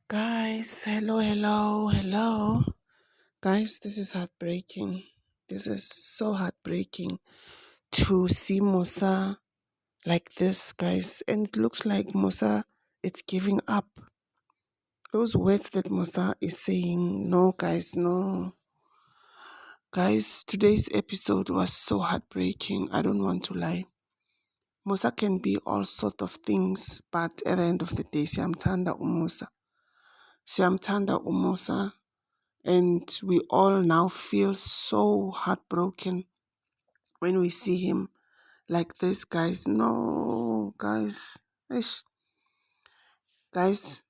Guys, hello, hello, hello. Guys, this is heartbreaking. This is so heartbreaking to see Musa like this, guys. And it looks like Musa is giving up. Those words that Musa is saying, no, guys, no. Guys, today's episode was so heartbreaking. I don't want to lie. Musa can be all sort of things, but at the end of the day, siyamthanda uMusa. Siyamthanda uMusa. And we all now feel so heartbroken when we see him like this, guys. No, guys. Ish. Guys,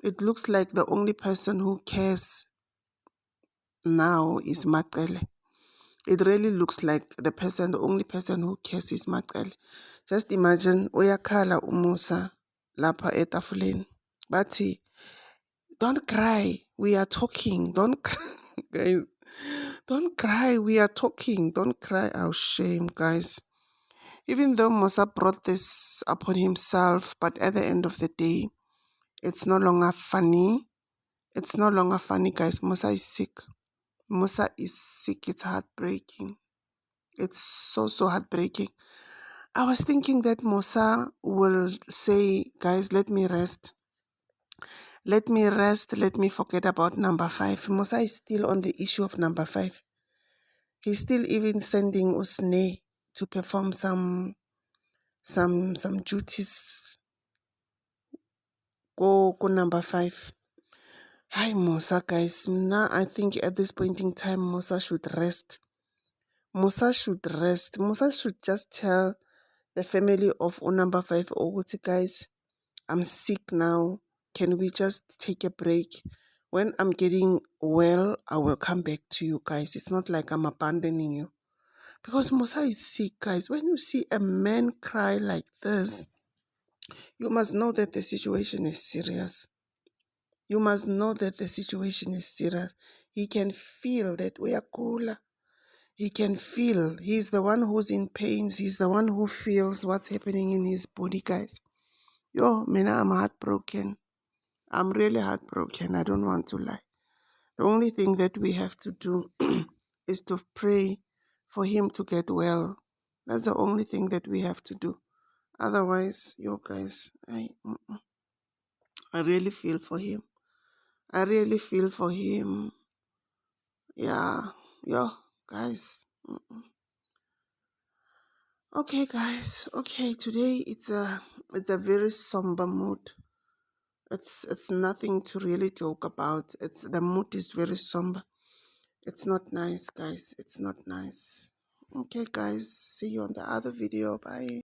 it looks like the only person who cares now is Macele. It really looks like the only person who cares is Macele. Just imagine, uyakhala uMusa lapha etafuleni. Bathi, don't cry, we are talking. Don't cry, guys. Don't cry, we are talking. Don't cry. Oh, shame, guys. Even though Musa brought this upon himself, but at the end of the day, it's no longer funny. It's no longer funny, guys. Musa is sick. Musa is sick. It's heartbreaking. It's so, so heartbreaking. I was thinking that Musa will say, guys, let me rest. Let me rest. Let me forget about number 5. Musa is still on the issue of number 5. He's still even sending Usne to perform some duties. Go number 5. Hi Musa, guys. Now I think at this point in time, Musa should rest. Musa should rest. Musa should just tell the family of number 5, Oguti, guys, I'm sick now. Can we just take a break? When I'm getting well, I will come back to you guys. It's not like I'm abandoning you. Because Musa is sick, guys. When you see a man cry like this, you must know that the situation is serious. You must know that the situation is serious. He can feel that we are cooler. He can feel. He's the one who's in pains. He's the one who feels what's happening in his body, guys. Yo, man, I'm heartbroken. I'm really heartbroken. I don't want to lie. The only thing that we have to do is to pray for him to get well. That's the only thing that we have to do. Otherwise, yo guys, I really feel for him. I really feel for him. Yeah, yo guys. Okay, guys. Okay, today it's a very somber mood. It's nothing to really joke about. The mood is very somber. It's not nice, guys. It's not nice. Okay, guys. See you on the other video. Bye.